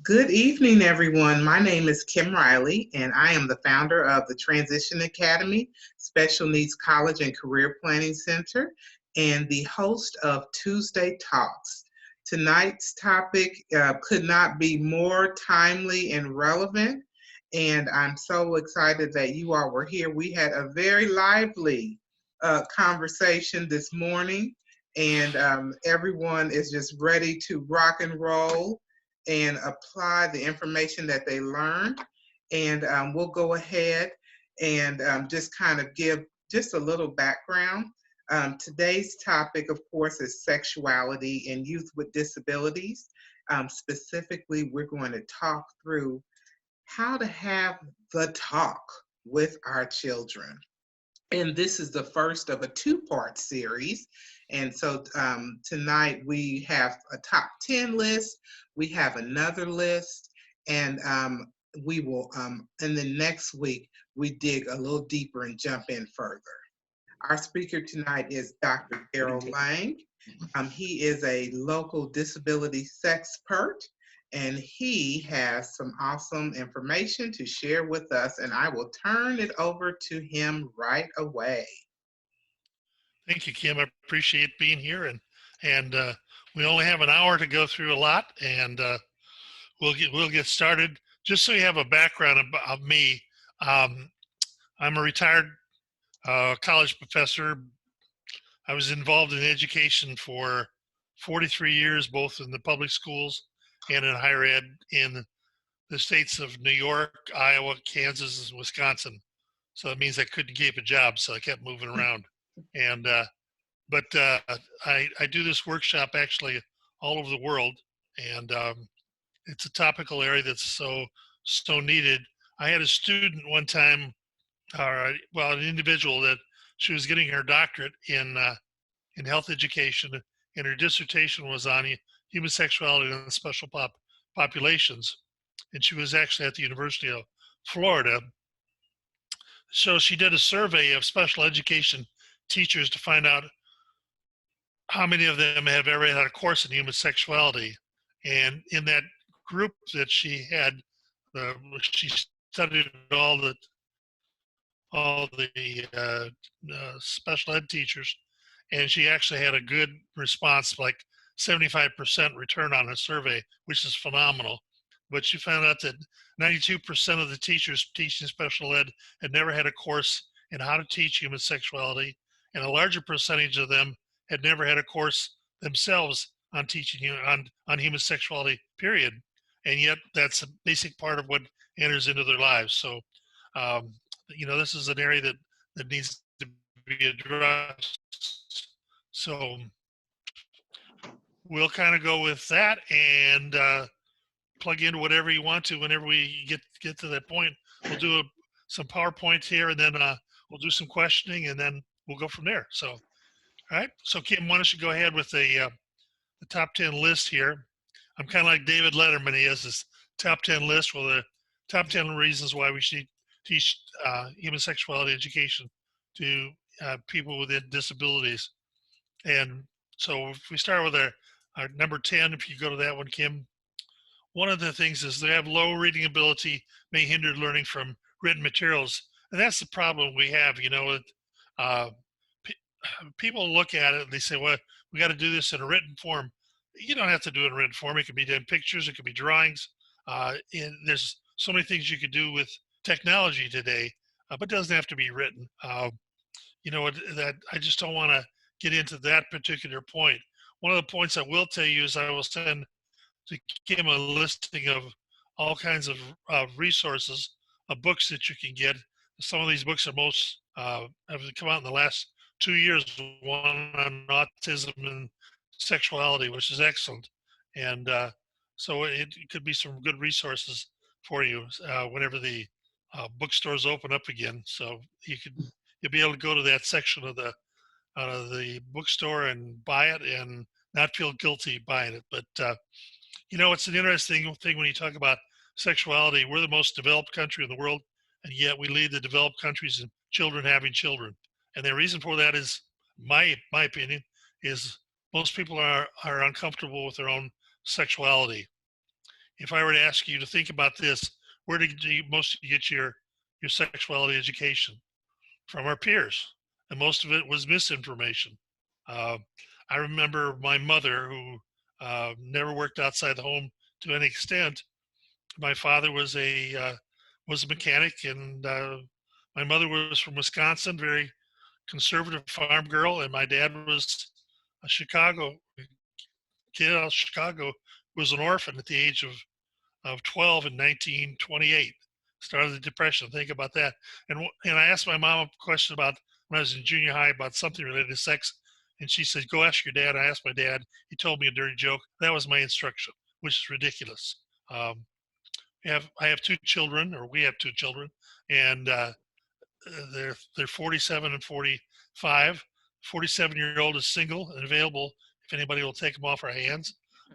Good evening, everyone. My name is Kim Riley, and I am the founder of the Transition Academy, Special Needs College and Career Planning Center, and the host of Tuesday Talks. Tonight's topic could not be more timely and relevant, and I'm so excited that you all were here. We had a very lively conversation this morning, and everyone is just ready to rock and roll and apply the information that they learned. And we'll go ahead and just kind of give just a little background. Today's topic, of course, is sexuality in youth with disabilities. Specifically, we're going to talk through how to have the talk with our children. And this is the first of a two-part series. And so tonight we have a top 10 list, we have another list, and we will, and then next week, we dig a little deeper and jump in further. Our speaker tonight is Dr. Darrel Lang. He is a local disability sexpert, and he has some awesome information to share with us, and I will turn it over to him right away. Thank you, Kim. I appreciate being here, and we only have an hour to go through a lot, and we'll get started. Just so you have a background of me, I'm a retired college professor. I was involved in education for 43 years, both in the public schools and in higher ed in the states of New York, Iowa, Kansas, and Wisconsin. So that means I couldn't keep a job, so I kept moving around. And but I do this workshop actually all over the world, and it's a topical area that's so needed. I had a student one time, well, an individual that she was getting her doctorate in health education, and her dissertation was on human sexuality in special populations, and she was actually at the University of Florida. So she did a survey of special education teachers to find out how many of them have ever had a course in human sexuality. And in that group that she had, she studied all the special ed teachers, and she actually had a good response, like 75% return on her survey, which is phenomenal. But she found out that 92% of the teachers teaching special ed had never had a course in how to teach human sexuality, and a larger percentage of them had never had a course themselves on teaching on human sexuality, period. And yet that's a basic part of what enters into their lives. So, this is an area that needs to be addressed. So we'll kind of go with that and plug in whatever you want to whenever we get to that point. We'll do some PowerPoints here, and then we'll do some questioning, and then we'll go from there. So, all right. So Kim, why don't you go ahead with the top 10 list here. I'm kind of like David Letterman. He has this top 10 list with the top 10 reasons why we should teach human sexuality education to people with disabilities. And so if we start with our number 10, if you go to that one, Kim, one of the things is they have low reading ability may hinder learning from written materials. And that's the problem we have, people look at it and they say, well, we got to do this in a written form. You don't have to do it in written form. It could be in pictures, it could be drawings. And there's so many things you could do with technology today, but it doesn't have to be written. That I just don't want to get into that particular point. One of the points I will tell you is I will send to Kim a listing of all kinds of resources, of books that you can get. Some of these books are have come out in the last 2 years, one on autism and sexuality, which is excellent. And so it could be some good resources for you whenever the bookstores open up again. So you'll be able to go to that section of the bookstore and buy it and not feel guilty buying it. But it's an interesting thing when you talk about sexuality. We're the most developed country in the world, and yet we lead the developed countries in children having children. And the reason for that is, my opinion, is most people are uncomfortable with their own sexuality. if I were to ask you to think about this, where did you most get your sexuality education? From our peers, and most of it was misinformation. Uh, I remember my mother, who never worked outside the home to any extent. My father was a mechanic, and my mother was from Wisconsin, very conservative farm girl, and my dad was a Chicago kid out of Chicago, who was an orphan at the age of 12 in 1928. Started the Depression. Think about that. And I asked my mom a question about when I was in junior high about something related to sex, and she said, "Go ask your dad." I asked my dad. He told me a dirty joke. That was my instruction, which is ridiculous. I have two children, or we have two children, and they're 47 and 45. 47-year-old is single and available if anybody will take them off our hands.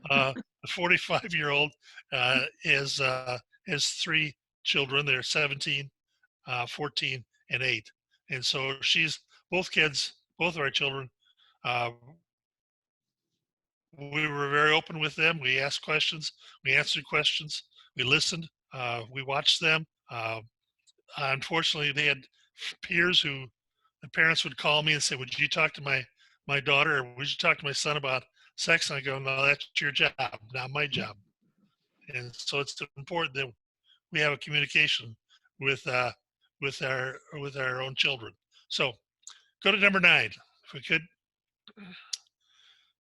The 45-year-old has three children. They're 17, 14, and 8. And so she's both kids, both of our children. Uh, we were very open with them. We asked questions. We answered questions. We listened. We watched them. Unfortunately, they had peers who the parents would call me and say, "Would you talk to my daughter, or would you talk to my son about sex?" And I go, "No, that's your job, not my job." And so it's important that we have a communication with our own children. So go to number 9, if we could.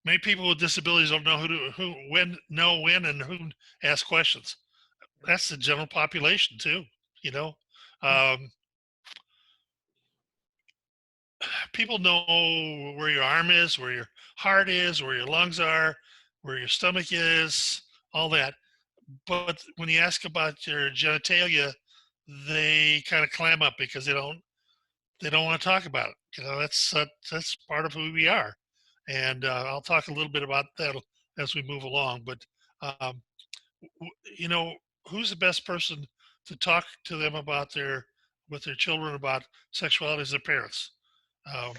Many people with disabilities don't know when and who to ask questions. That's the general population too. You know, um, people know where your arm is, where your heart is, where your lungs are, where your stomach is, all that. But when you ask about your genitalia, they kind of clam up because they don't want to talk about it. That's part of who we are, and I'll talk a little bit about that as we move along. But um, you know, who's the best person to talk to them about with their children about sexuality as their parents? Um,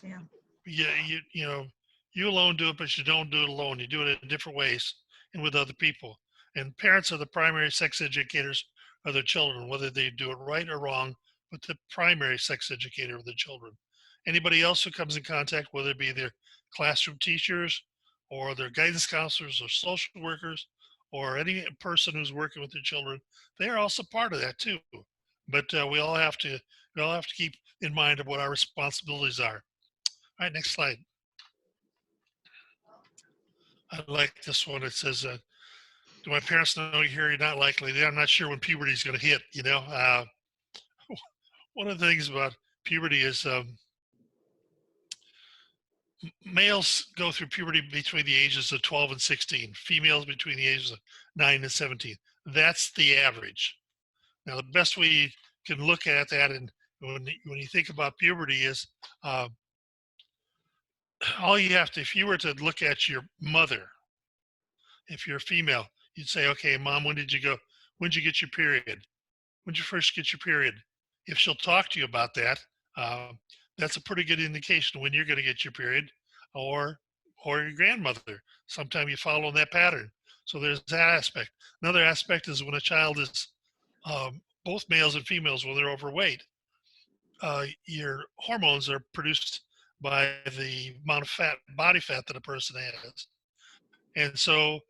Yeah. yeah, you alone do it, but you don't do it alone. You do it in different ways and with other people. And parents are the primary sex educators of their children, whether they do it right or wrong, but the primary sex educator of the children. Anybody else who comes in contact, whether it be their classroom teachers or their guidance counselors or social workers or any person who's working with their children, they are also part of that too. But we all have to keep in mind of what our responsibilities are. All right, next slide. I like this one. It says, "Do my parents know you're here? You're not likely. I'm not sure when puberty is going to hit." One of the things about puberty is males go through puberty between the ages of 12 and 16. Females between the ages of 9 and 17. That's the average. Now, the best way you can look at that, and when you think about puberty, is uh, all you have to. If you were to look at your mother, if you're a female, you'd say, "Okay, mom, when did you go? When did you get your period? When did you first get your period?" If she'll talk to you about that, uh, that's a pretty good indication when you're going to get your period, or your grandmother. Sometime you follow that pattern. So there's that aspect. Another aspect is when a child is both males and females when they're overweight. Your hormones are produced by the amount of body fat that a person has. And so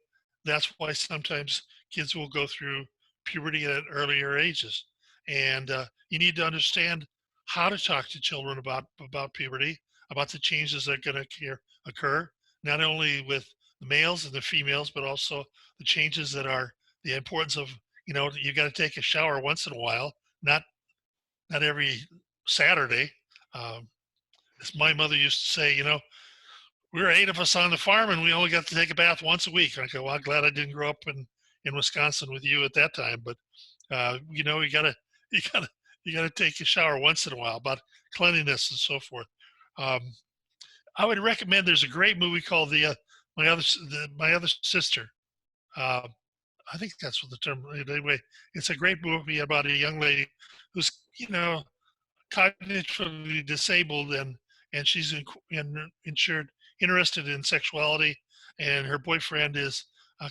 that's why sometimes kids will go through puberty at earlier ages. And you need to understand how to talk to children about puberty, about the changes that are going to occur, not only with the males and the females, but also the changes that are the importance of, you got to take a shower once in a while, not every Saturday. Um, as my mother used to say, we were 8 of us on the farm and we only got to take a bath once a week. And I go, well, I'm glad I didn't grow up in Wisconsin with you at that time. But you gotta take a shower once in a while, about cleanliness and so forth. Um, I would recommend. There's a great movie called My Other Sister. Uh, I think that's what the term. Anyway, it's a great movie about a young lady who's cognitively disabled, and she's insured interested in sexuality, and her boyfriend is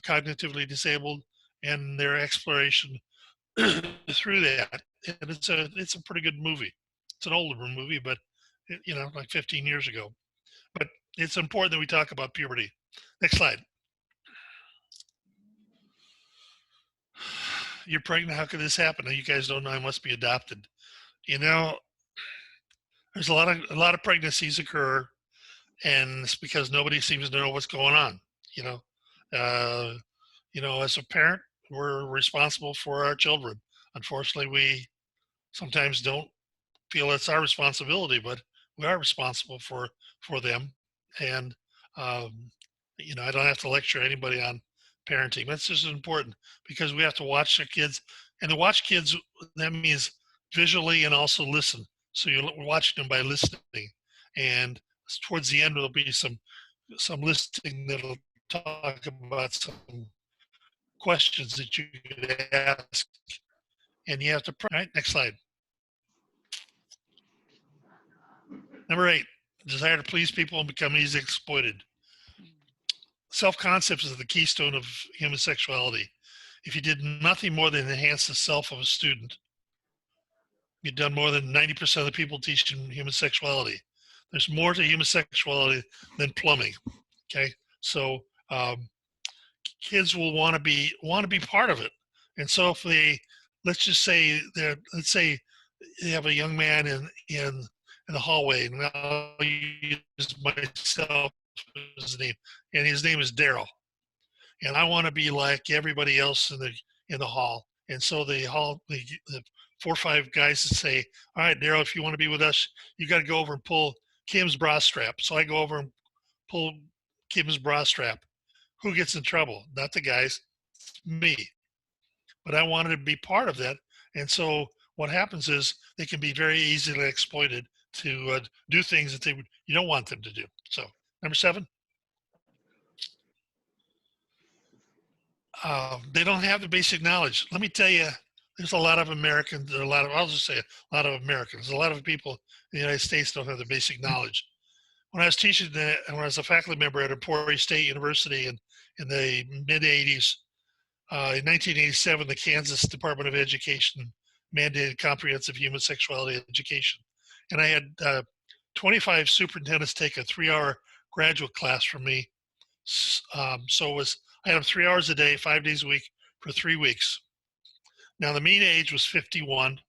cognitively disabled, and their exploration through that. And it's a pretty good movie. It's an older movie, but like 15 years ago. But it's important that we talk about puberty. Next slide. You're pregnant. How could this happen? You guys don't know I must be adopted. There's a lot of pregnancies occur, and it's because nobody seems to know what's going on. You know, uh, as a parent, we're responsible for our children. Unfortunately, we sometimes don't feel it's our responsibility, but we are responsible for them. And I don't have to lecture anybody on parenting. That's just important because we have to watch our kids, and to watch kids, that means visually and also listen. So you're watching them by listening, and towards the end there'll be some listing that'll talk about some questions that you could ask, and you have to. All right, next slide. Number 8, desire to please people and become easily exploited. Self-concept is the keystone of human sexuality. If you did nothing more than enhance the self of a student, you've done more than 90% of the people teaching human sexuality. There's more to human sexuality than plumbing. Okay, so kids will want to be part of it, and so if they, let's say you have a young man in the hallway, and I'll use myself as his name, and his name is Darrel, and I want to be like everybody else in the hall, and so the 4 or 5 guys say, all right, Darrel, if you want to be with us, you got to go over and pull Kim's bra strap. So I go over and pull Kim's bra strap. Who gets in trouble? Not the guys, me. But I wanted to be part of that, and so what happens is they can be very easily exploited to do things that you don't want them to do. So number 7. They don't have the basic knowledge. Let me tell you, there's a lot of Americans, I'll just say a lot of Americans, a lot of people in the United States don't have the basic knowledge. When I was teaching, when I was a faculty member at Emporia State University in the mid-'80s, in 1987, the Kansas Department of Education mandated comprehensive human sexuality education. And I had 25 superintendents take a 3-hour graduate class from me. I had them 3 hours a day, 5 days a week for 3 weeks. Now the mean age was 51.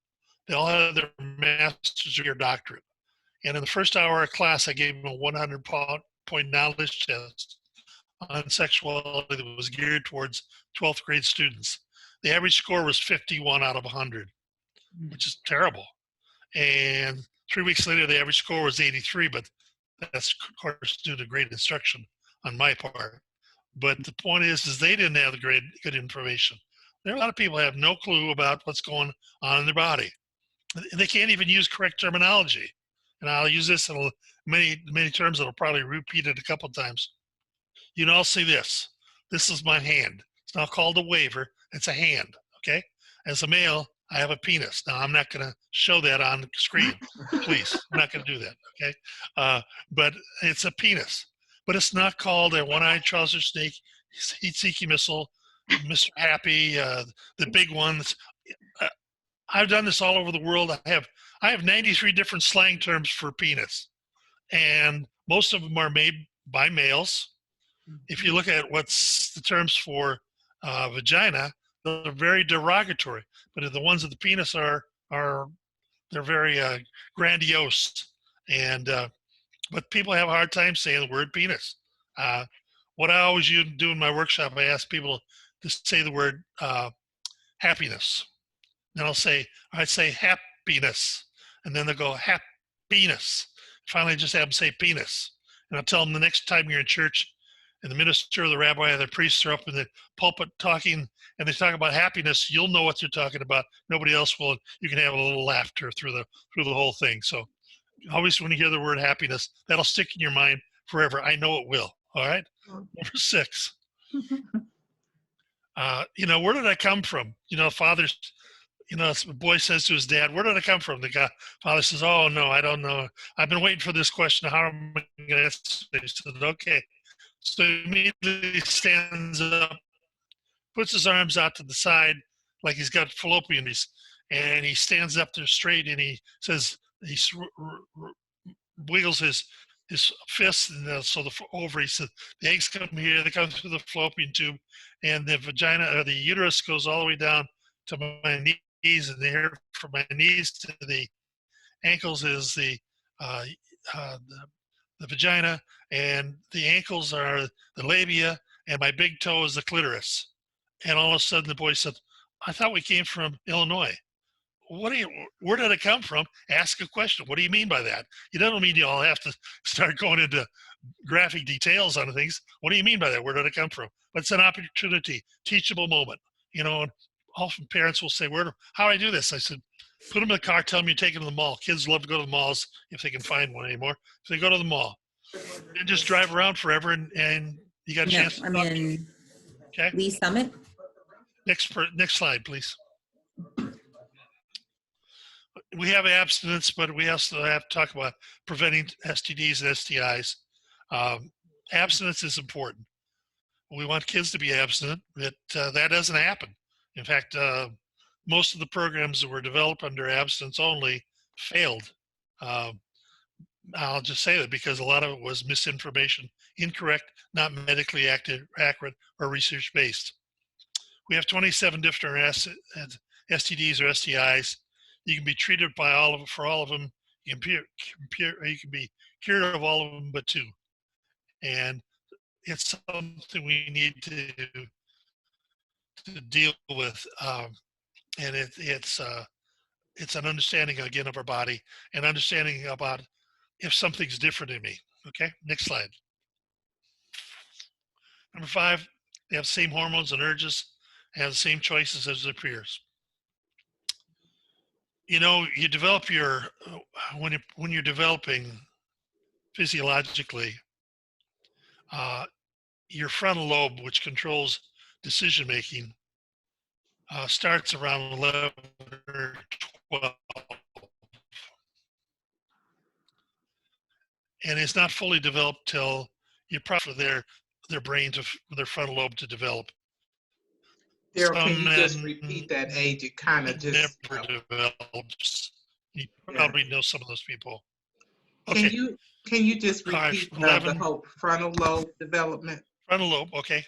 They all had their master's degree or doctorate. And in the first hour of class, I gave them a 100-point knowledge test on sexuality that was geared towards 12th grade students. The average score was 51 out of 100, which is terrible. And 3 weeks later, the average score was 83, but that's, of course, due to great instruction on my part. But the point is they didn't have the good information. There are a lot of people who have no clue about what's going on in their body. They can't even use correct terminology. And I'll use this in many terms that I'll probably repeat it a couple of times. You can all see this. This is my hand. It's not called a waiver. It's a hand, okay? As a male, I have a penis. Now, I'm not going to show that on the screen. Please, I'm not going to do that, okay? But it's a penis. But it's not called a one-eyed trouser snake, heat-seeking missile, Mr. Happy, the big ones. I've done this all over the world. I have 93 different slang terms for penis, and most of them are made by males. If you look at what's the terms for vagina, they're very derogatory. But the ones of the penis they're very grandiose, and but people have a hard time saying the word penis. What I always do in my workshop, I ask people to say the word happiness. Then I'd say happiness, and then they'll go happiness. Finally, I just have them say penis, and I'll tell them the next time you're in church, and the minister, or the rabbi, or the priest are up in the pulpit talking, and they talk about happiness, you'll know what they're talking about. Nobody else will. You can have a little laughter through the whole thing. So always when you hear the word happiness, that'll stick in your mind forever. I know it will. All right. Number 6. Where did I come from? Fathers, a boy says to his dad, where did I come from? The father says, oh, no, I don't know. I've been waiting for this question. How am I going to answer? He said, okay. So he immediately stands up, puts his arms out to the side like he's got fallopian, and he stands up there straight, and he says, he wiggles his fists, and so the ovary says, the eggs come here, they come through the fallopian tube, and the vagina or the uterus goes all the way down to my knees, and the hair from my knees to the ankles is uh, uh, the vagina, and the ankles are the labia, and my big toe is the clitoris. And all of a sudden the boy said, I thought we came from Illinois. Where did it come from? Ask a question. What do you mean by that? You don't mean you all have to start going into graphic details on things. What do you mean by that? Where did it come from? But it's an opportunity, teachable moment. And often parents will say, how do I do this? I said, put them in the car, tell them you're taking them to the mall. Kids love to go to the malls if they can find one anymore. So they go to the mall and just drive around forever, and you got a chance to talk to them. Okay. Lee Summit. Next slide, please. We have abstinence, but we also have to talk about preventing STDs and STIs. Abstinence is important. We want kids to be abstinent, but that doesn't happen. In fact, most of the programs that were developed under abstinence only failed. I'll just say that because a lot of it was misinformation, incorrect, not medically accurate, or research-based. We have 27 different STDs or STIs. You can be treated for all of them. You can be cured of all of them but 2. And it's something we need to deal with. And it's an understanding, again, of our body, and understanding about if something's different in me. Okay, next slide. Number 5, they have the same hormones and urges, have the same choices as their peers. You develop when you're developing physiologically, your frontal lobe, which controls decision making, starts around 11 or 12, and it's not fully developed till you probably for their frontal lobe to develop. Darrel, can you just repeat that age? It kind of just never develops. You probably know some of those people. Okay. Can you just repeat the whole frontal lobe development? Frontal lobe, okay.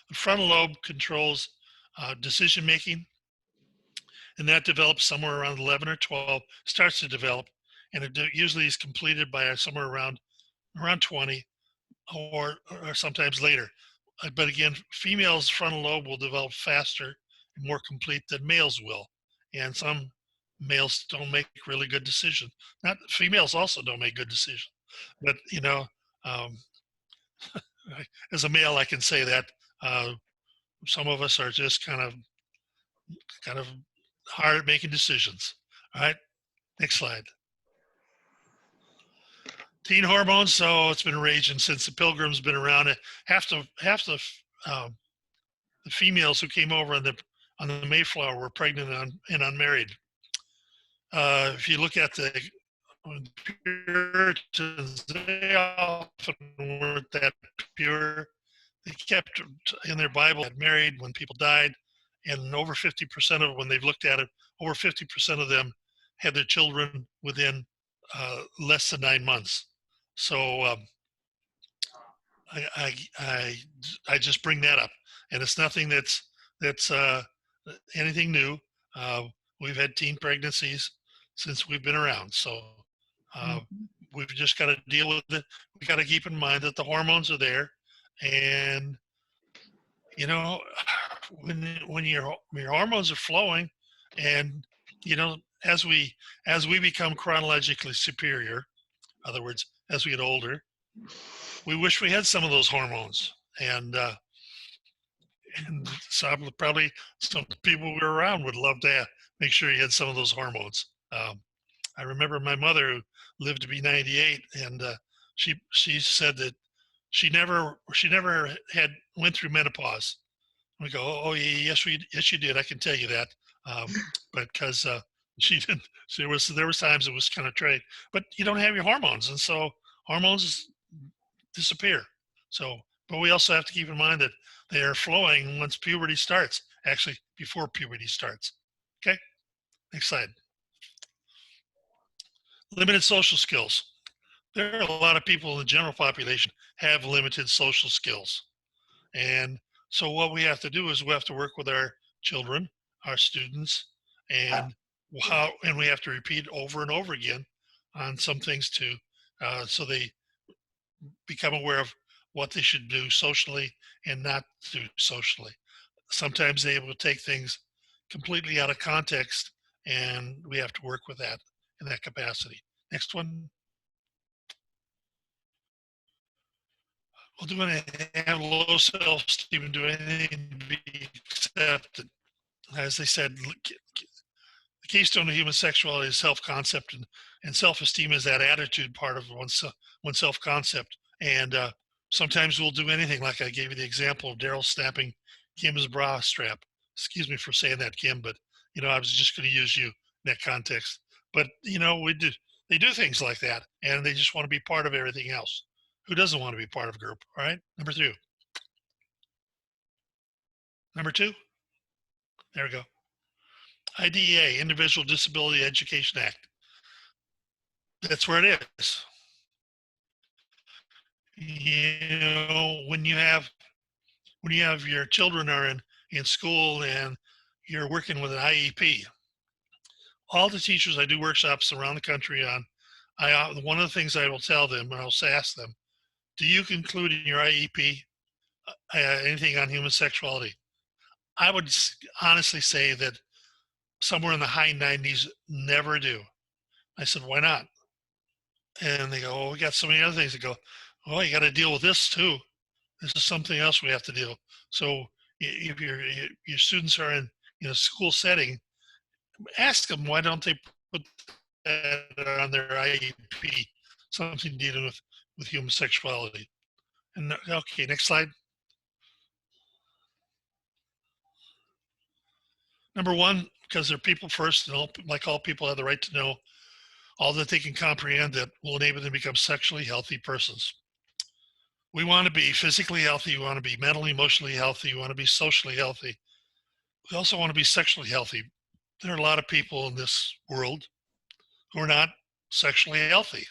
The frontal lobe controls decision making, and that develops somewhere around 11 or 12. Starts to develop, and it usually is completed by somewhere around 20, or sometimes later. But again, females' frontal lobe will develop faster and more complete than males will. And some males don't make really good decisions. Not females also don't make good decisions. But as a male, I can say that some of us are just kind of hard at making decisions. All right, next slide. Teen hormones, so it's been raging since the Pilgrims been around. Half the females who came over on the Mayflower were pregnant and unmarried. If you look at the Puritans, they often weren't that pure. They kept in their Bible had married when people died, and over 50% of when they've looked at it, over 50% of them had their children within less than 9 months. So I just bring that up, and it's nothing that's anything new. We've had teen pregnancies since we've been around, so we've just got to deal with it. We got to keep in mind that the hormones are there, and when your hormones are flowing, and as we become chronologically superior, in other words, as we get older, we wish we had some of those hormones, and probably some people we were around would love to make sure you had some of those hormones. I remember my mother, who lived to be 98, and she said that she never went through menopause. We go, oh yes you did. I can tell you that, but because she didn't. So there was times it was kind of trade, but you don't have your hormones, and so hormones disappear. So But we also have to keep in mind that they are flowing once puberty starts, actually before puberty starts. Okay, next slide. Limited social skills. There are a lot of people in the general population have limited social skills. And so what we have to do is we have to work with our children, our students, and and we have to repeat over and over again on some things too, so they become aware of what they should do socially and not do socially. Sometimes they will take things completely out of context, and we have to work with that in that capacity. Next one. Well, do they have low self-esteem and do anything to be accepted? As they said, the keystone of human sexuality is self-concept, and self-esteem is that attitude part of one's self-concept. And sometimes we'll do anything, like I gave you the example of Darrel snapping Kim's bra strap. Excuse me for saying that, Kim, but I was just going to use you in that context. But they do things like that, and they just want to be part of everything else. Who doesn't want to be part of a group? All right, number 2. Number 2. There we go. IDEA, Individual Disability Education Act. That's where it is. When you have your children are in school and you're working with an IEP, all the teachers, I do workshops around the country on, one of the things I will tell them, and I'll ask them, do you include in your IEP anything on human sexuality? I would honestly say that somewhere in the high 90s never do. I said, why not? And they go, oh, we got so many other things. They go, oh, you got to deal with this too. This is something else we have to deal. So if your students are in a school setting, ask them, why don't they put that on their IEP, something dealing with human sexuality. And okay, next slide. Number 1, because they're people first, and like all people have the right to know all that they can comprehend that will enable them to become sexually healthy persons. We want to be physically healthy. We want to be mentally, emotionally healthy. We want to be socially healthy. We also want to be sexually healthy. There are a lot of people in this world who are not sexually healthy.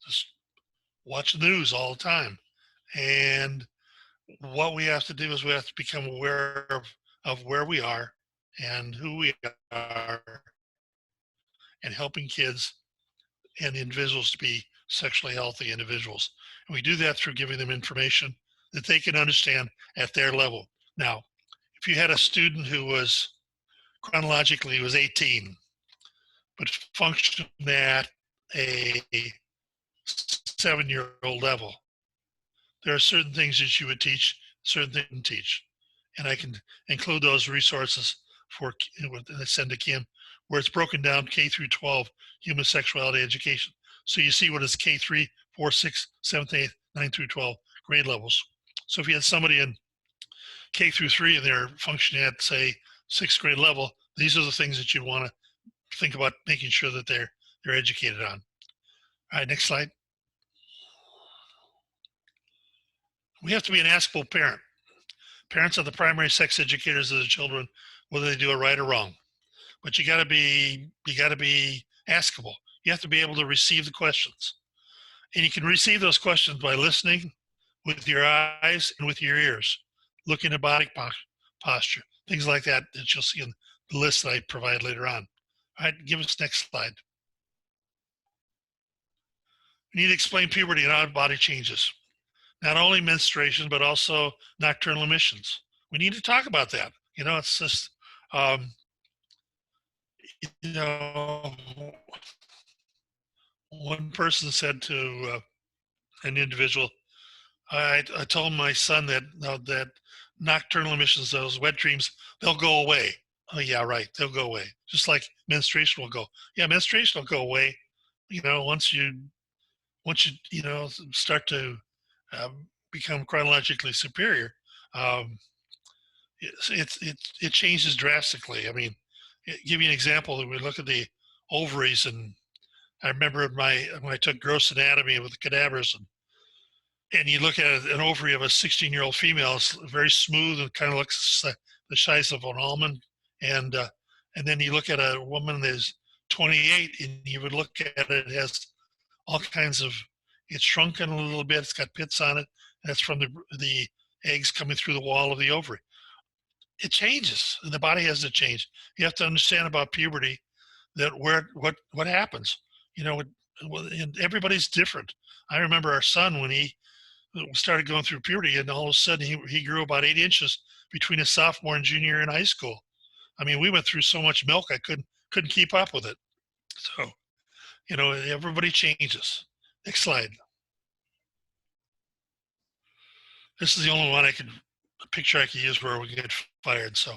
Just watch the news all the time. And what we have to do is we have to become aware of where we are and who we are, and helping kids and individuals to be sexually healthy individuals. And we do that through giving them information that they can understand at their level. Now, if you had a student who was chronologically was 18, but functioned at a 7-year-old level, there are certain things that you would teach, certain things you wouldn't teach. And I can include those resources for I send to Kim, where it's broken down K through 12 human sexuality education. So you see what is K3, 4, 6, 7th, 8th, 9 through 12 grade levels. So if you had somebody in K through 3 and they're functioning at, say, 6th grade level, these are the things that you want to think about making sure that they're educated on. All right, next slide. We have to be an askable parent. Parents are the primary sex educators of the children, whether they do it right or wrong. But you gotta be askable. You have to be able to receive the questions. And you can receive those questions by listening with your eyes and with your ears, looking at body posture, things like that that you'll see in the list that I provide later on. All right, give us next slide. We need to explain puberty and out-of-body changes. Not only menstruation, but also nocturnal emissions. We need to talk about that. It's just, one person said to an individual, I told my son that nocturnal emissions, those wet dreams, they'll go away. Oh yeah, right. They'll go away. Just like menstruation will go. Yeah, menstruation will go away. Once you start to become chronologically superior, it changes drastically. I mean, give you an example. We look at the ovaries, and I remember when I took gross anatomy with the cadavers, and and you look at an ovary of a 16-year-old female, it's very smooth and kind of looks like the size of an almond. And and then you look at a woman that's 28, and you would look at it, it has all kinds of, it's shrunken a little bit, it's got pits on it. That's from the eggs coming through the wall of the ovary. It changes, and the body has to change. You have to understand about puberty that what happens. You know, and everybody's different. I remember our son when he started going through puberty, and all of a sudden he grew about 8 inches between his sophomore and junior year in high school. I mean, we went through so much milk I couldn't keep up with it. So, you know, everybody changes. Next slide. This is the only one a picture I could use where we get fired. So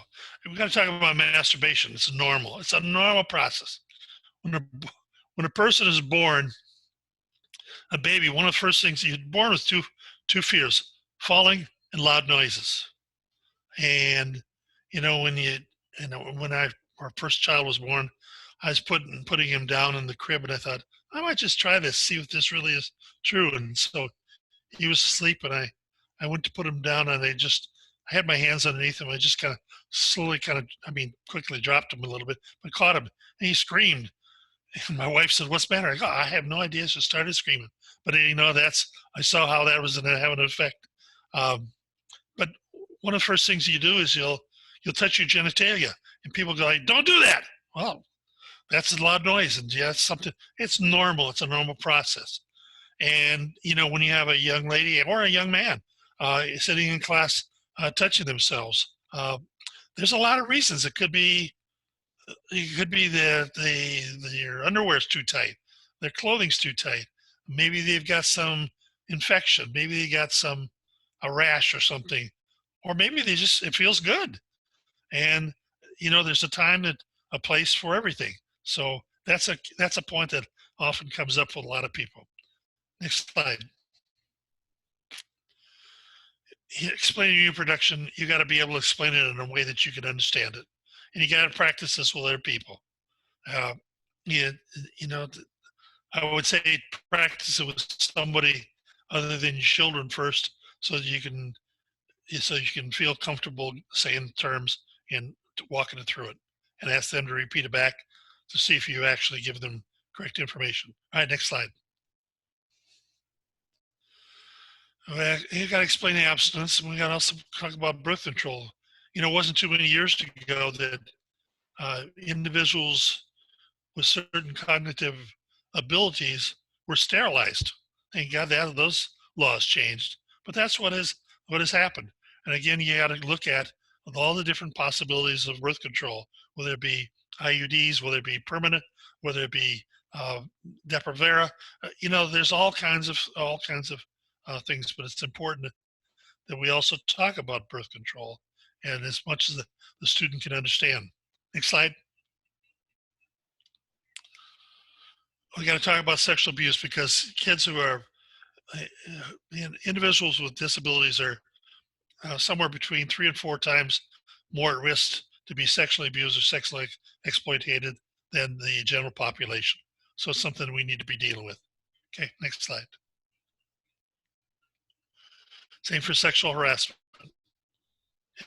we got to talk about masturbation. It's normal. It's a normal process. When a person is born, a baby, one of the first things, you're born with two fears: falling and loud noises. And you know, when our first child was born, I was putting him down in the crib, and I thought I might just try this, see if this really is true. And so he was asleep, and I went to put him down, and I had my hands underneath him. I just kind of slowly, quickly dropped him a little bit, but caught him, and he screamed. And my wife said, "What's the matter?" I go, "I have no idea." She started screaming, but you know, I saw how that was going to have an effect. Um, but one of the first things you do is you'll touch your genitalia, and people go, like, "Don't do that." Well, that's a loud noise, and yeah, it's something. It's normal. It's a normal process. And you know, when you have a young lady or a young man sitting in class touching themselves, there's a lot of reasons. It could be their underwear's too tight, their clothing's too tight. Maybe they've got some infection. Maybe they got a rash or something, or maybe it feels good. And you know, there's a time that a place for everything. So that's a point that often comes up with a lot of people. Next slide. Explaining your production, you got to be able to explain it in a way that you can understand it, and you got to practice this with other people. Uh, you, you know, I would say practice it with somebody other than your children first, so that you can feel comfortable saying terms and walking it through it, and ask them to repeat it back to see if you actually give them correct information. All right, next slide. Well, you got to explain the abstinence, and we got to also talk about birth control. You know, it wasn't too many years ago that individuals with certain cognitive abilities were sterilized. Thank God that those laws changed. But that's what has happened. And again, you got to look at all the different possibilities of birth control, whether it be IUDs, whether it be permanent, whether it be uh, Depo-Provera. You know, there's all kinds of things. But it's important that we also talk about birth control, and as much as the student can understand. Next slide. We got to talk about sexual abuse, because kids who are individuals with disabilities are somewhere between 3 and 4 times more at risk to be sexually abused or sexually exploited than the general population. So it's something we need to be dealing with. Okay, next slide. Same for sexual harassment,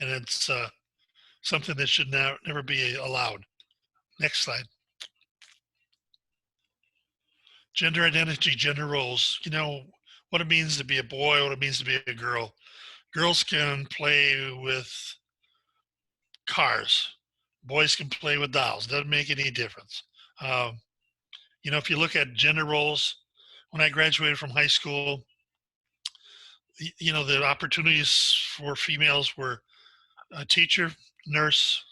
and it's something that should never be allowed. Next slide. Gender identity, gender roles. You know what it means to be a boy, what it means to be a girl. Girls can play with cars. Boys can play with dolls. Doesn't make any difference. Um, you know, if you look at gender roles, when I graduated from high school, you know, the opportunities for females were a teacher, nurse,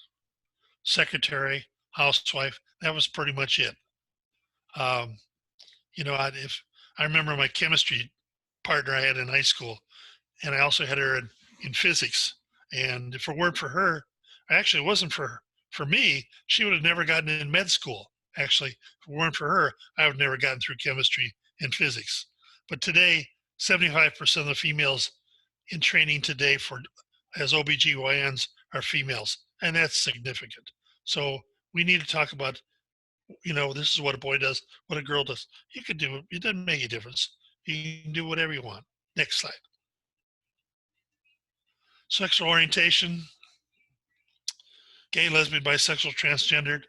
secretary, housewife. That was pretty much it. Um, you know, if I remember my chemistry partner I had in high school, and I also had her in physics. And if it weren't for her, actually, it wasn't for me, she would have never gotten in med school. Actually, if it weren't for her, I would have never gotten through chemistry and physics. But today, 75% of the females in training today as OBGYNs are females, and that's significant. So we need to talk about, you know, this is what a boy does, what a girl does. You could do it. It doesn't make a difference. You can do whatever you want. Next slide. Sexual orientation, gay, lesbian, bisexual, transgendered.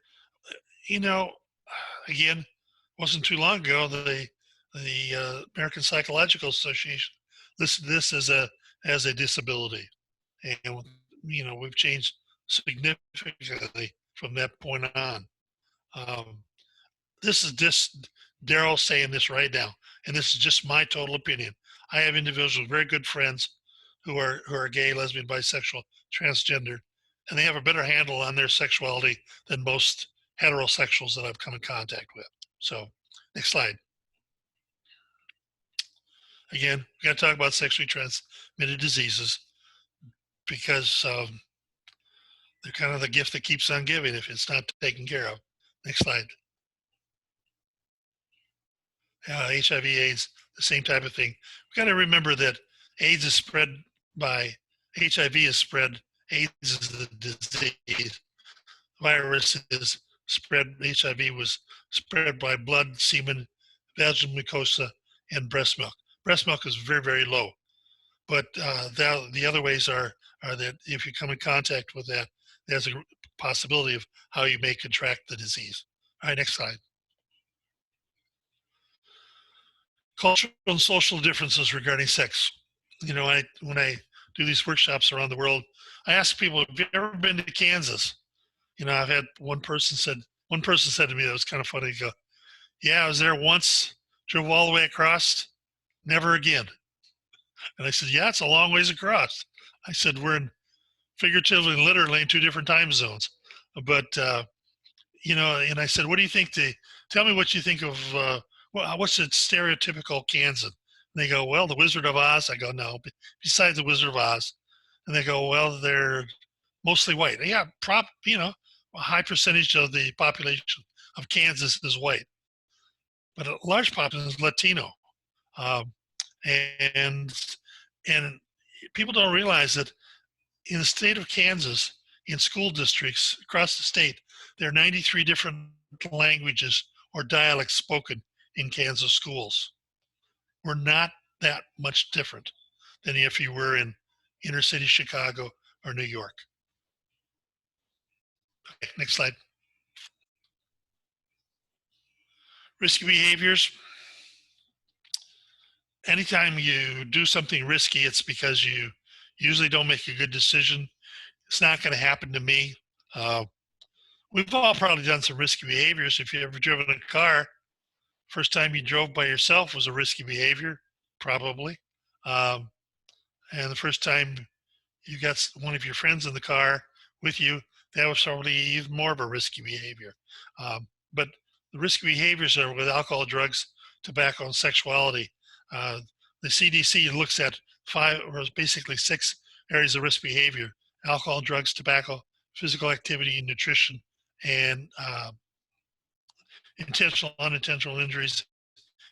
You know, again, wasn't too long ago the American Psychological Association listed this as a disability, and we've changed significantly from that point on. This is just Darrel saying this right now, and this is just my total opinion. I have individuals, very good friends, who are gay, lesbian, bisexual, transgender, and they have a better handle on their sexuality than most heterosexuals that I've come in contact with. So, next slide. Again, we got to talk about sexually transmitted diseases because they're kind of the gift that keeps on giving if it's not taken care of. Next slide. HIV, AIDS, the same type of thing. We got to remember that AIDS is spread by HIV is spread. AIDS is the disease. Virus is spread. HIV was spread by blood, semen, vaginal mucosa, and breast milk. Breast milk is very, very low, but the other ways are that if you come in contact with that, there's a possibility of how you may contract the disease. All right, next slide. Cultural and social differences regarding sex. When I do these workshops around the world, I ask people, have you ever been to Kansas? I've had one person said to me, that was kind of funny, go, yeah, I was there once, drove all the way across, never again. And I said, yeah, it's a long ways across. I said, we're in figuratively and literally in two different time zones. But, and I said, what do you think tell me what you think of, what's the stereotypical Kansan? And they go, well, the Wizard of Oz. I go, no, besides the Wizard of Oz. And they go, well, they're mostly white. Yeah, a high percentage of the population of Kansas is white, but a large population is Latino. And people don't realize that in the state of Kansas, in school districts across the state, there are 93 different languages or dialects spoken in Kansas schools. We're not that much different than if you were in inner city Chicago or New York. Okay, next slide. Risky behaviors. Anytime you do something risky, it's because you usually don't make a good decision. It's not going to happen to me. We've all probably done some risky behaviors. If you've ever driven a car, first time you drove by yourself was a risky behavior, probably. And the first time you got one of your friends in the car with you, that was probably even more of a risky behavior. But the risky behaviors are with alcohol, drugs, tobacco, and sexuality. The CDC looks at 5 or basically 6 areas of risk behavior: alcohol, drugs, tobacco, physical activity, nutrition, and intentional, unintentional injuries,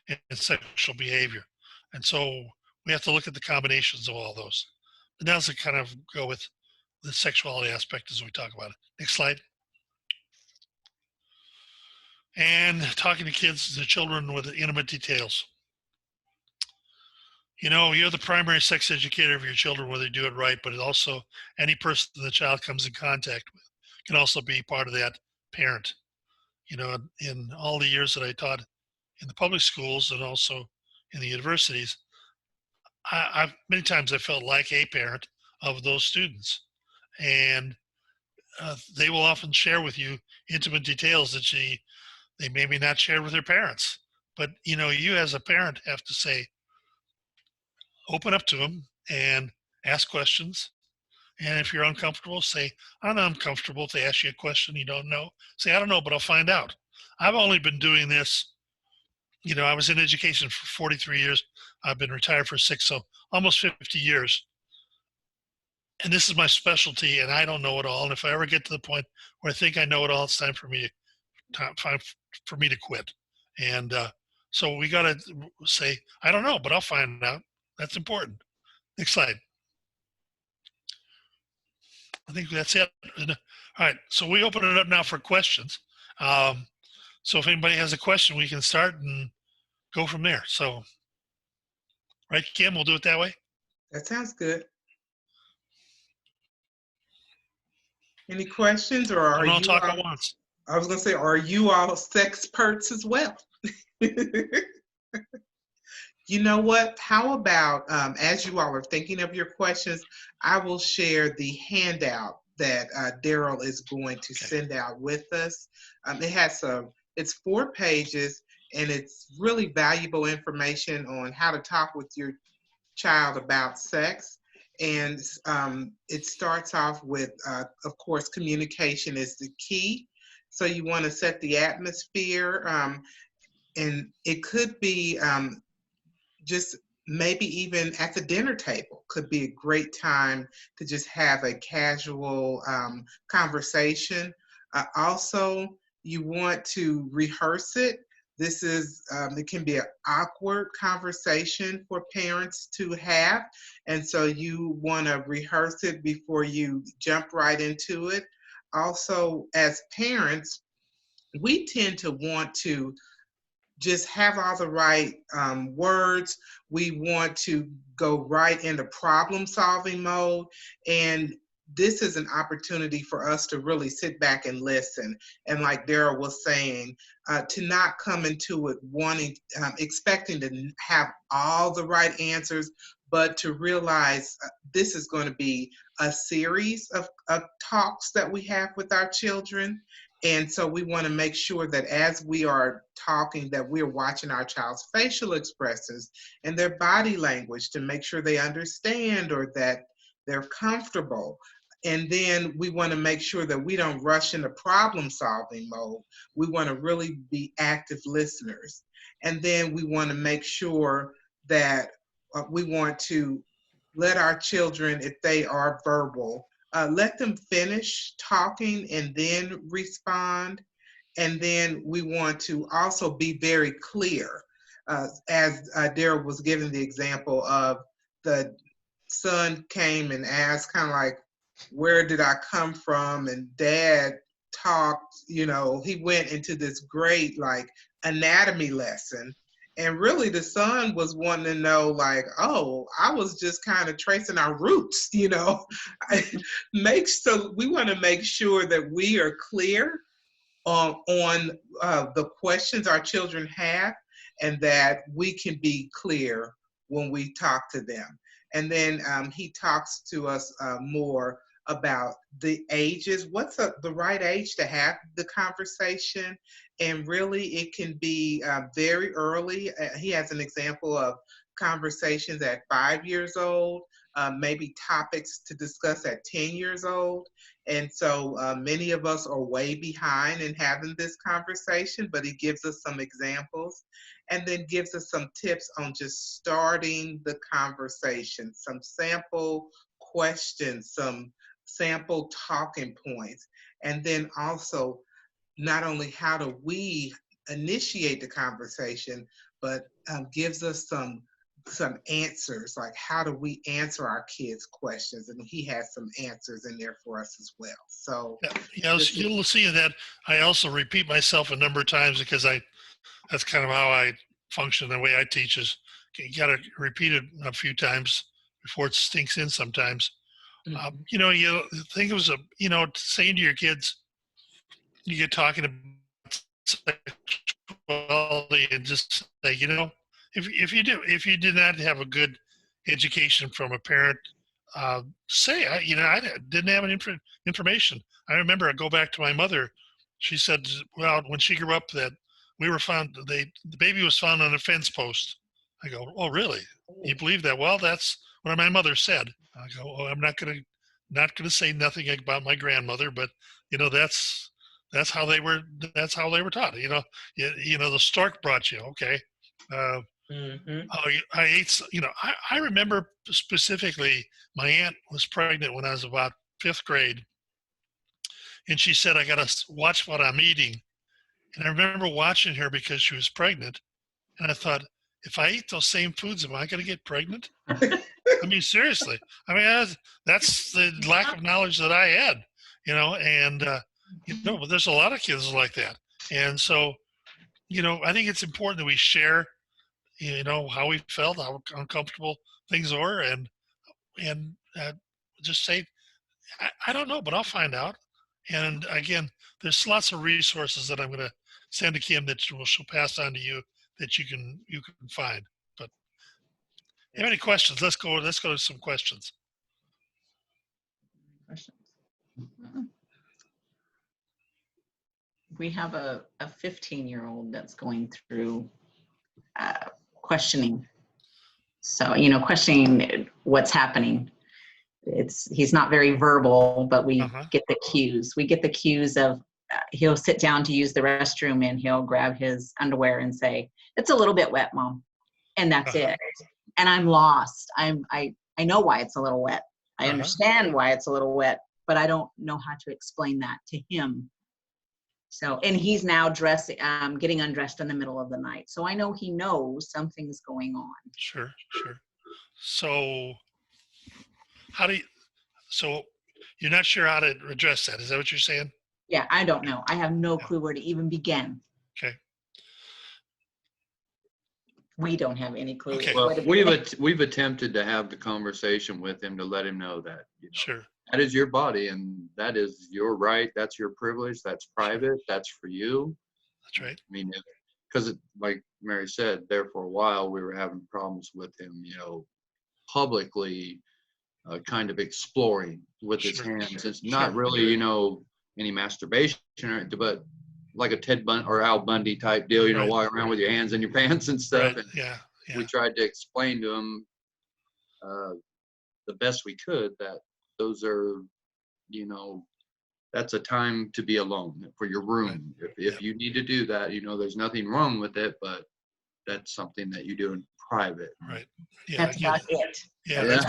and sexual behavior. And so we have to look at the combinations of all those. And that's to kind of go with the sexuality aspect as we talk about it. Next slide. And talking to kids, the children with intimate details. You're the primary sex educator of your children, whether you do it right, but also any person the child comes in contact with can also be part of that parent. In all the years that I taught in the public schools and also in the universities, I've many times I felt like a parent of those students, and they will often share with you intimate details that they maybe not share with their parents. But you as a parent have to say, open up to them and ask questions. And if you're uncomfortable, say, I'm uncomfortable. If they ask you a question you don't know, say, I don't know, but I'll find out. I've only been doing this, I was in education for 43 years. I've been retired for 6, so almost 50 years. And this is my specialty, and I don't know it all. And if I ever get to the point where I think I know it all, it's time for me to quit. And so we got to say, I don't know, but I'll find out. That's important. Next slide. I think that's it. All right, so we open it up now for questions. So if anybody has a question, we can start and go from there. So Right, Kim? We'll do it that way. That sounds good. Any questions, or Don't are all you talk at all, once. I was going to say, are you all sexperts as well? You know what? How about, as you all are thinking of your questions, I will share the handout that Darrel is going to Okay. send out with us. It's 4 pages, and it's really valuable information on how to talk with your child about sex. And it starts off with, of course, communication is the key. So you want to set the atmosphere, and it could be just maybe even at the dinner table could be a great time to just have a casual conversation. Also, you want to rehearse it. It can be an awkward conversation for parents to have. And so you want to rehearse it before you jump right into it. Also, as parents, we tend to want to just have all the right words. We want to go right into problem solving mode. And this is an opportunity for us to really sit back and listen. And like Darrel was saying, to not come into it expecting to have all the right answers, but to realize this is going to be a series of talks that we have with our children. And so we want to make sure that as we are talking, that we're watching our child's facial expressions and their body language to make sure they understand or that they're comfortable. And then we want to make sure that we don't rush into problem solving mode. We want to really be active listeners. And then we want to make sure that we want to let our children, if they are verbal, let them finish talking and then respond. And then we want to also be very clear, as Darrel was giving the example of the son came and asked kind of like, where did I come from? And dad talked, he went into this great like anatomy lesson. And really the son was wanting to know like, oh, I was just kind of tracing our roots, we want to make sure that we are clear on the questions our children have, and that we can be clear when we talk to them. And then he talks to us more about the ages. What's the right age to have the conversation? And really, it can be very early. He has an example of conversations at 5 years old, maybe topics to discuss at 10 years old. And so many of us are way behind in having this conversation, but he gives us some examples and then gives us some tips on just starting the conversation, some sample questions, some sample talking points, and then also not only how do we initiate the conversation, but gives us some answers, like how do we answer our kids' questions, and he has some answers in there for us as well. So You'll see that I also repeat myself a number of times because that's kind of how I function. The way I teach is you got to repeat it a few times before it sinks in sometimes. You think it was saying to your kids, you get talking about sexuality and just say, if you did not have a good education from a parent, I didn't have any information. I remember I go back to my mother. She said, well, when she grew up, that we were found, the baby was found on a fence post. I go, oh, really? You believe that? Well, that's what my mother said. I go, oh, I'm not gonna say nothing about my grandmother, but that's that's how they were taught. The stork brought you. Okay. I ate. I remember specifically my aunt was pregnant when I was about 5th grade, and she said I got to watch what I'm eating. And I remember watching her because she was pregnant, and I thought, if I eat those same foods, am I going to get pregnant? I mean, seriously. I mean, that's the lack of knowledge that I had, and but there's a lot of kids like that. And so, I think it's important that we share you know, how he felt, how uncomfortable things were, and just say, I don't know, but I'll find out. And again, there's lots of resources that I'm going to send to Kim that she'll pass on to you that you can find. But you have any questions? Let's go. Let's go to some questions. Questions? We have a 15-year-old that's going through questioning. So, you know, questioning what's happening. He's not very verbal, but we get the cues. We get the cues of he'll sit down to use the restroom and he'll grab his underwear and say, "It's a little bit wet, Mom," and that's it. And I'm lost. I know why it's a little wet. I understand why it's a little wet, but I don't know how to explain that to him. So, and he's now getting undressed in the middle of the night. So I know he knows something's going on. Sure. So so you're not sure how to address that. Is that what you're saying? Yeah, I don't know. I have no clue where to even begin. Okay. We don't have any clue. Okay. Well, we've attempted to have the conversation with him to let him know that, you know, Sure. that is your body and that is your right. That's your privilege. That's private. That's for you. That's right. I mean, because like Mary said, there for a while we were having problems with him, you know, publicly kind of exploring with his hands. It's not really, you know, any masturbation, but like a Ted Bundy or Al Bundy type deal, you know, walking around with your hands in your pants and stuff. Right. And Yeah. we tried to explain to him the best we could that those are, you know, that's a time to be alone for your room. Right. If you need to do that, you know, there's nothing wrong with it, but that's something that you do in private. Right. Yeah. That's about it. Yeah. That's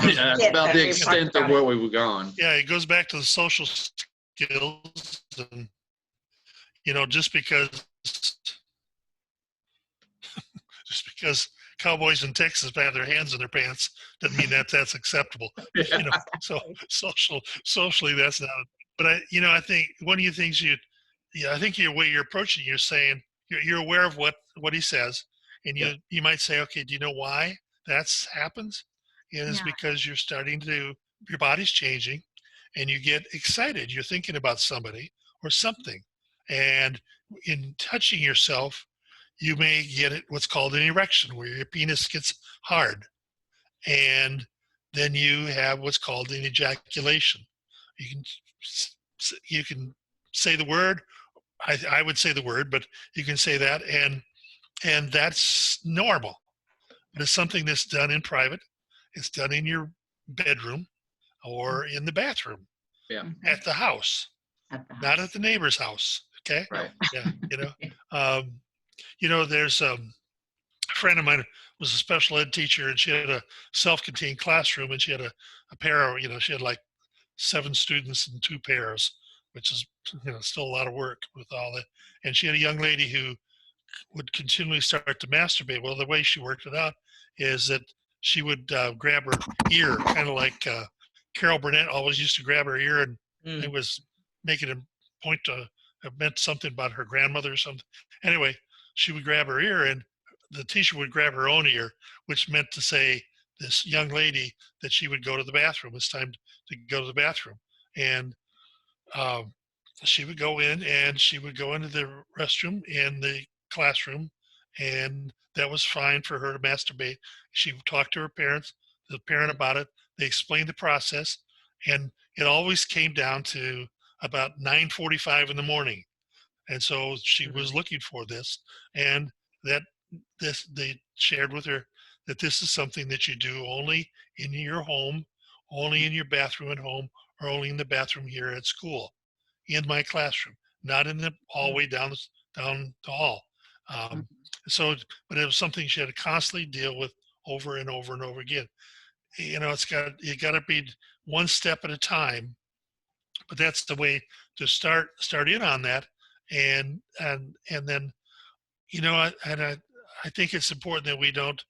about the extent of where we were gone. Yeah. It goes back to the social skills, and you know, just because cowboys in Texas have their hands in their pants doesn't mean that that's acceptable. You know, so socially that's not. But I think one of the things I think your way you're approaching, you're saying you're aware of what he says, and you might say, okay, do you know why that's happens? Is because you're starting to, your body's changing, and you get excited. You're thinking about somebody or something, and in touching yourself, you may get what's called an erection, where your penis gets hard, and then you have what's called an ejaculation. You can say the word. I would say the word, but you can say that, and that's normal. But it's something that's done in private. It's done in your bedroom or in the bathroom. Yeah. At the house, not at the neighbor's house. Okay. Right. Yeah. There's a friend of mine was a special ed teacher, and she had a self-contained classroom, and she had a pair of, she had like 7 students in 2 pairs, which is, still a lot of work with all that. And she had a young lady who would continually start to masturbate. Well, the way she worked it out is that she would grab her ear, kind of like Carol Burnett always used to grab her ear, and it was making a point to, it meant something about her grandmother or something. Anyway, she would grab her ear, and the teacher would grab her own ear, which meant to say this young lady that she would go to the bathroom. It's time to go to the bathroom. And she would go in, and she would go into the restroom in the classroom, and that was fine for her to masturbate. She would talk to her parents, the parent about it. They explained the process, and it always came down to about 9:45 in the morning. And so she was looking for this, and that they shared with her that this is something that you do only in your home, only in your bathroom at home, or only in the bathroom here at school, in my classroom, not in the hallway down the hall. But it was something she had to constantly deal with over and over and over again. You got to be one step at a time, but that's the way to start in on that. And then, I think it's important that we don't,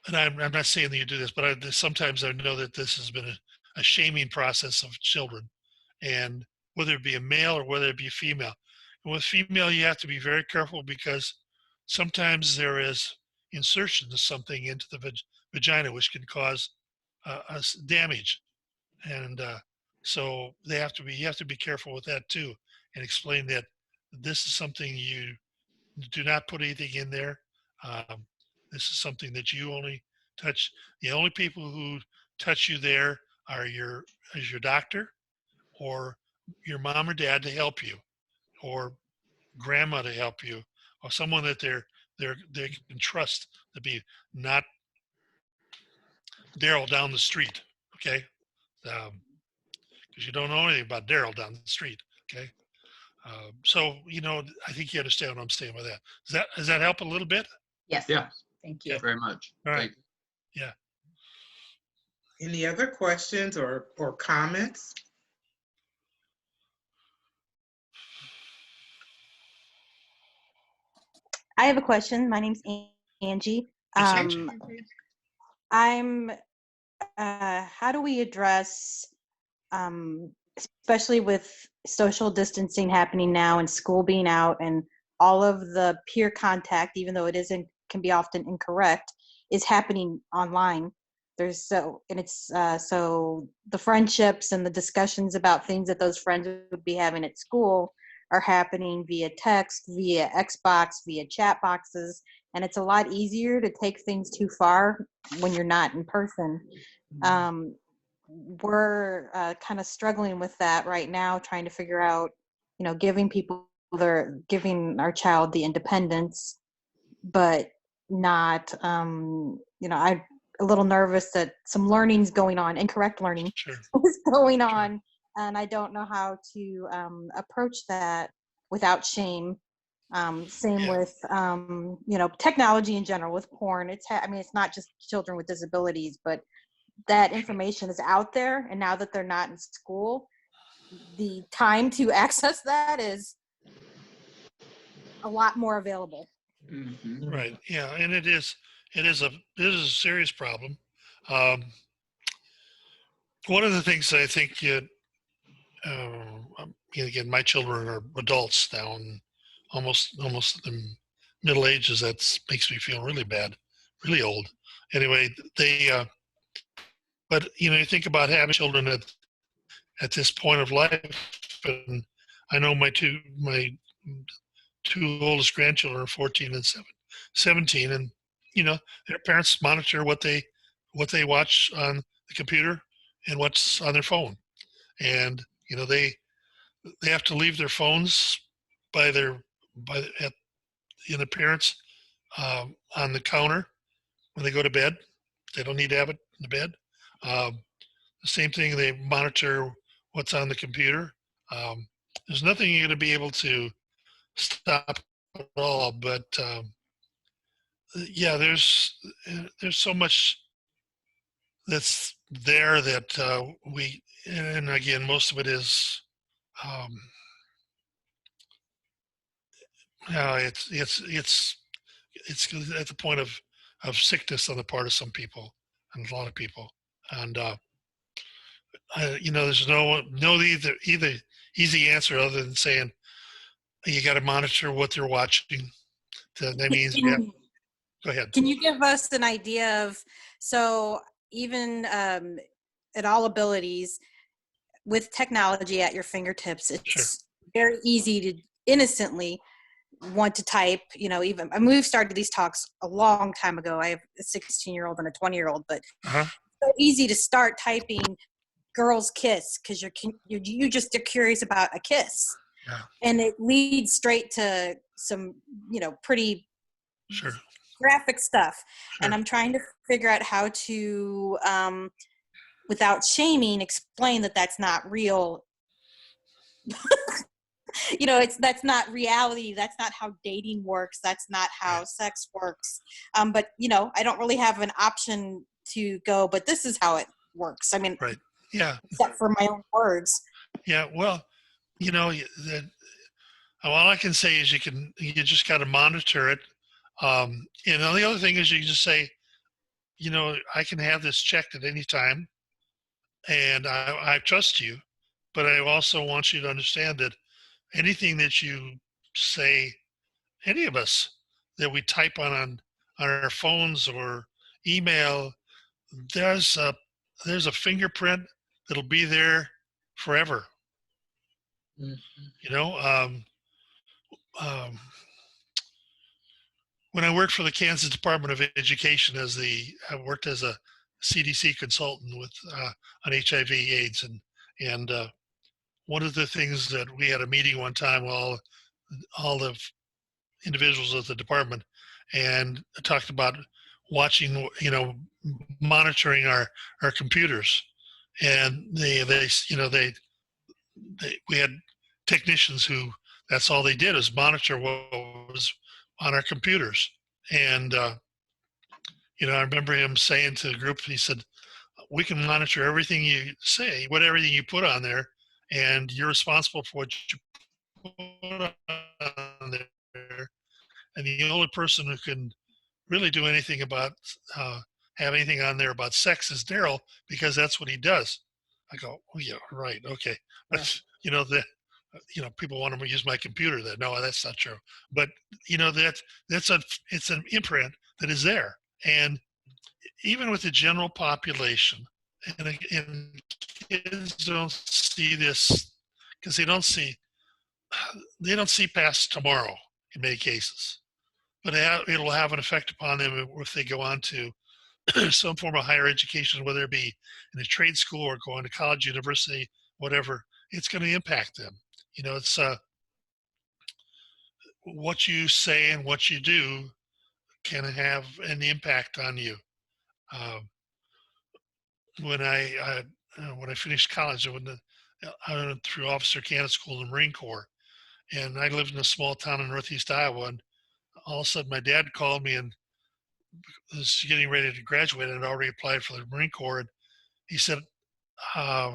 and I'm not saying that you do this, but sometimes I know that this has been a shaming process of children, and whether it be a male or whether it be female. And with female, you have to be very careful, because sometimes there is insertion of something into the vagina, which can cause damage. And so you have to be careful with that too, and explain that this is something you do not put anything in there. Um, this is something that you only touch. The only people who touch you there are your doctor, or your mom or dad to help you, or grandma to help you, or someone that they can trust to be, not Darrel down the street. Okay, because you don't know anything about Darrel down the street. Okay, so I think you understand what I'm saying with that. Does that help a little bit? Yes. Yeah. Thank you. Very much. All right. Thank you. Yeah. Any other questions or comments? I have a question. My name's Angie. Yes, Angie. How do we address, especially with social distancing happening now and school being out and all of the peer contact, even though can be often incorrect, is happening online. So the friendships and the discussions about things that those friends would be having at school are happening via text, via Xbox, via chat boxes, and it's a lot easier to take things too far when you're not in person. We're kind of struggling with that right now, trying to figure out, giving our child the independence, but not, I'm a little nervous that some learning's going on, incorrect learning Sure. is going on, and I don't know how to approach that without shame. Same with technology in general, with porn. It's not just children with disabilities, but that information is out there, and now that they're not in school, the time to access that is a lot more available. Mm-hmm. Right. Yeah, and it is a serious problem. One of the things I think again, my children are adults now and almost the middle ages. That makes me feel really bad, really old. Anyway, but you think about having children at this point of life, and I know my two oldest grandchildren are 14 and 17, and their parents monitor what they watch on the computer and what's on their phone, and they have to leave their phones by the parents on the counter when they go to bed. They don't need to have it in the bed. The same thing, they monitor what's on the computer. There's nothing you're going to be able to stop at all, but yeah, there's so much that's there that and again, most of it is it's at the point of sickness on the part of some people and a lot of people, and there's no either easy answer other than saying you got to monitor what they're watching. That means go ahead. Can you give us an idea of, so even at all abilities, with technology at your fingertips, it's very easy to innocently want to type, we've started these talks a long time ago. I have a 16-year-old and a 20-year-old, but it's so easy to start typing girls kiss because you just are curious about a kiss. Yeah. And it leads straight to some, pretty graphic stuff. Sure. And I'm trying to figure out how to, without shaming, explain that that's not real. That's not reality. That's not how dating works. That's not how sex works. But I don't really have an option to go, but this is how it works. Right. Yeah. Except for my own words. Yeah. Well, all I can say is you just got to monitor it. And the other thing is you just say, I can have this checked at any time, and I trust you, but I also want you to understand that anything that you say, any of us, that we type on on our phones or email, there's a fingerprint that'll be there forever. You know, when I worked for the Kansas Department of Education I worked as a CDC consultant with on HIV/AIDS, and one of the things that we had a meeting one time, all the individuals at the department, and talked about watching, monitoring our computers, and we had technicians who that's all they did is monitor what was on our computers. And I remember him saying to the group, he said, we can monitor everything you say, everything you put on there, and you're responsible for what you put on there. And the only person who can really do anything about have anything on there about sex is Darrel, because that's what he does. I go, oh yeah, right, okay. But people want to use my computer. That no, that's not true. But it's an imprint that is there, and even with the general population, and kids don't see this because they don't see past tomorrow in many cases. But it'll have an effect upon them if they go on to some form of higher education, whether it be in a trade school or going to college, university, whatever. It's going to impact them. It's what you say and what you do can have an impact on you. When I finished college, I went through Officer Candidate School in the Marine Corps, and I lived in a small town in Northeast Iowa. And all of a sudden, my dad called me and was getting ready to graduate. I'd already applied for the Marine Corps, and he said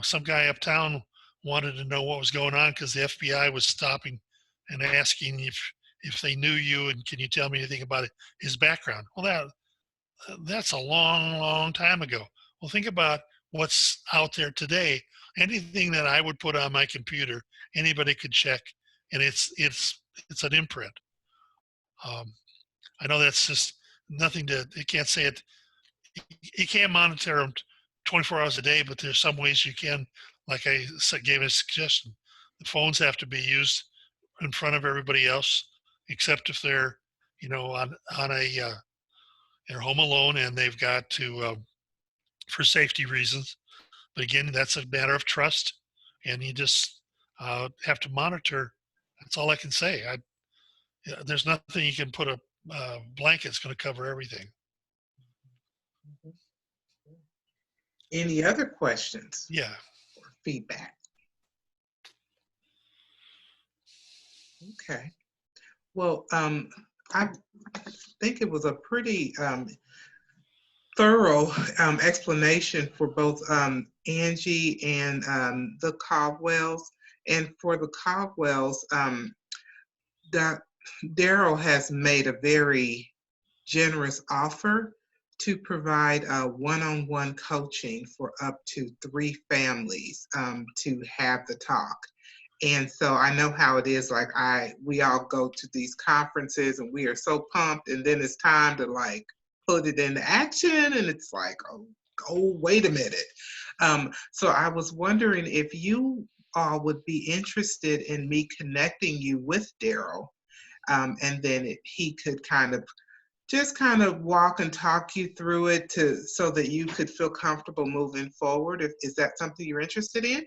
some guy uptown wanted to know what was going on because the FBI was stopping and asking if they knew you, and can you tell me anything about his background? Well, that's a long, long time ago. Well, think about what's out there today. Anything that I would put on my computer, anybody could check, and it's an imprint. I know that's just nothing you can't say it. You can't monitor them 24 hours a day, but there's some ways you can. Like I gave a suggestion, the phones have to be used in front of everybody else, except if they're, on they're home alone and they've got to, for safety reasons. But again, that's a matter of trust, and you just have to monitor. That's all I can say. There's nothing you can put a blanket's going to cover everything. Any other questions? Yeah. Or feedback? Okay. Well, I think it was a pretty thorough explanation for both Angie and the Caldwells. And for the Caldwells, Darrel has made a very generous offer to provide one-on-one coaching for up to 3 families to have the talk. And so I know how it is. Like we all go to these conferences and we are so pumped, and then it's time to like put it into action, and it's like, oh wait a minute. So I was wondering if you all would be interested in me connecting you with Darrel, and then he could kind of walk and talk you through it so that you could feel comfortable moving forward. Is that something you're interested in?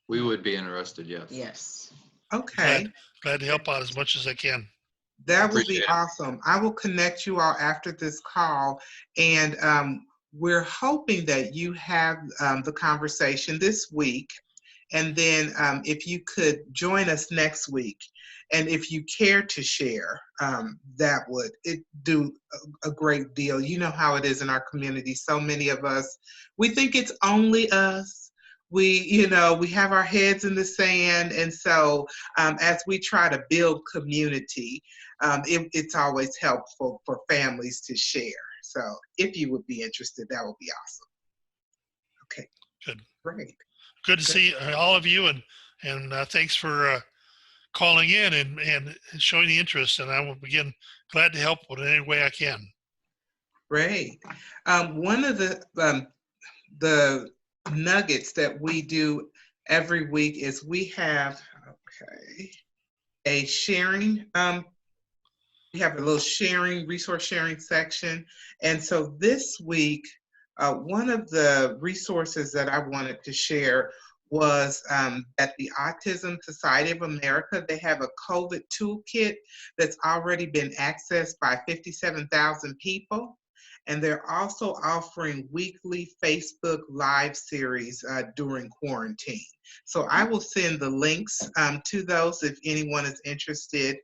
We would be interested, yes. Yes. Okay. Glad to help out as much as I can. That would be awesome. I will connect you all after this call, and we're hoping that you have the conversation this week, and then if you could join us next week, and if you care to share, that would do a great deal. You know how it is in our community. So many of us, we think it's only us. We have our heads in the sand, and so as we try to build community, it's always helpful for families to share. So if you would be interested, that would be awesome. Okay. Good. Great. Good to see all of you, and thanks for calling in and showing the interest. And I will begin glad to help in any way I can. Great. One of the nuggets that we do every week is we have a sharing. We have a little resource sharing section, and so this week, one of the resources that I wanted to share was at the Autism Society of America. They have a COVID toolkit that's already been accessed by 57,000 people. And they're also offering weekly Facebook Live series during quarantine. So I will send the links to those if anyone is interested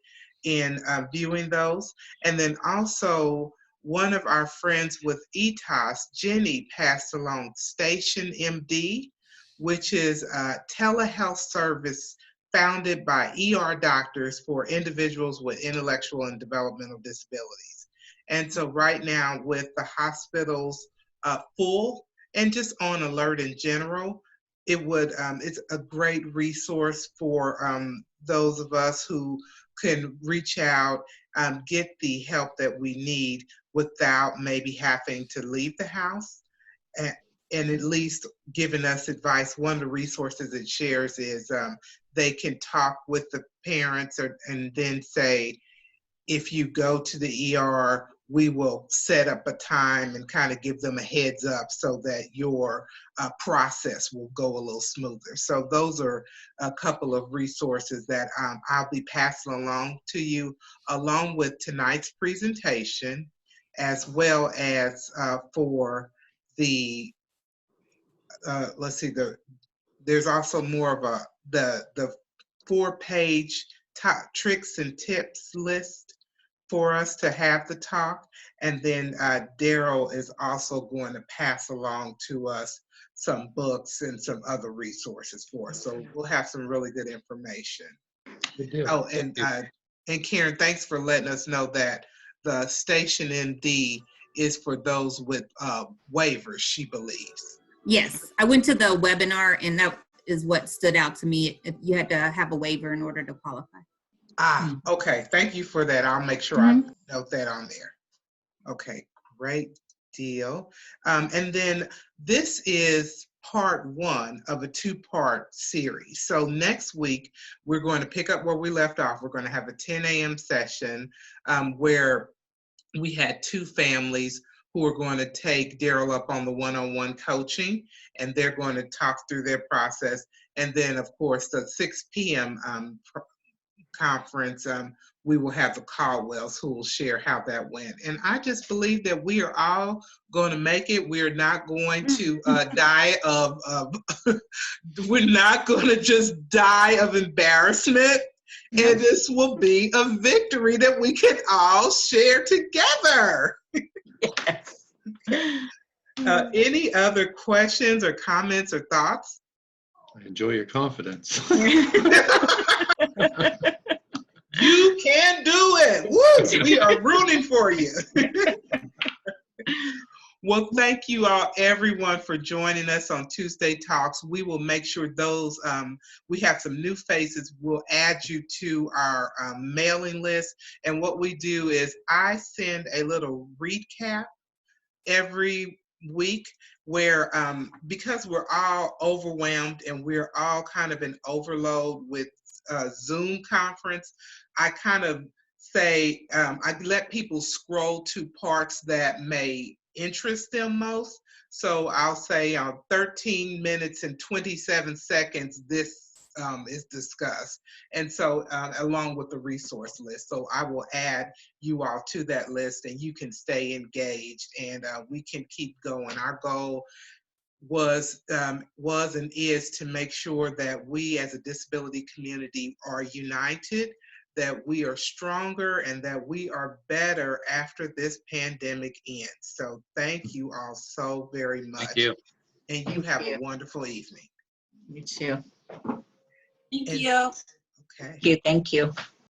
in viewing those. And then also, one of our friends with ETOS, Jenny, passed along Station MD, which is a telehealth service founded by ER doctors for individuals with intellectual and developmental disabilities. And so right now, with the hospitals full and just on alert in general, it's a great resource for those of us who can reach out, get the help that we need without maybe having to leave the house, and at least giving us advice. One of the resources it shares is they can talk with the parents and then say, if you go to the ER, we will set up a time and kind of give them a heads up so that your process will go a little smoother. So those are a couple of resources that I'll be passing along to you, along with tonight's presentation, as well as for the, let's see, there's also more of the 4-page top tricks and tips list for us to have the talk. And then Darrel is also going to pass along to us some books and some other resources for us. So we'll have some really good information. Oh, and Karen, thanks for letting us know that the Station MD is for those with waivers, she believes. Yes, I went to the webinar and that is what stood out to me. If you had to have a waiver in order to qualify. Okay. Thank you for that. I'll make sure I note that on there. Okay, great deal. And then this is part 1 of a 2-part series. So next week, we're going to pick up where we left off. We're going to have a 10 a.m. session where we had 2 families who are going to take Darrel up on the one-on-one coaching, and they're going to talk through their process. And then, of course, the 6 p.m. Conference, we will have the Caldwells who will share how that went. And I just believe that we are all going to make it. We're not going to die of we're not going to just die of embarrassment. And this will be a victory that we can all share together. Any other questions or comments or thoughts? I enjoy your confidence. You can do it. Woo! We are rooting for you. Well, thank you all, everyone, for joining us on Tuesday Talks. We will make sure those, we have some new faces. We'll add you to our mailing list. And what we do is I send a little recap every week where, because we're all overwhelmed and we're all kind of in overload with Zoom conference, I kind of say, I let people scroll to parts that may interest them most. So I'll say 13 minutes and 27 seconds, this is discussed. And so along with the resource list. So I will add you all to that list and you can stay engaged and we can keep going. Our goal was and is to make sure that we as a disability community are united, that we are stronger, and that we are better after this pandemic ends. So thank you all so very much. Thank you. And you have a wonderful evening. You too. Thank you. Okay. Thank you.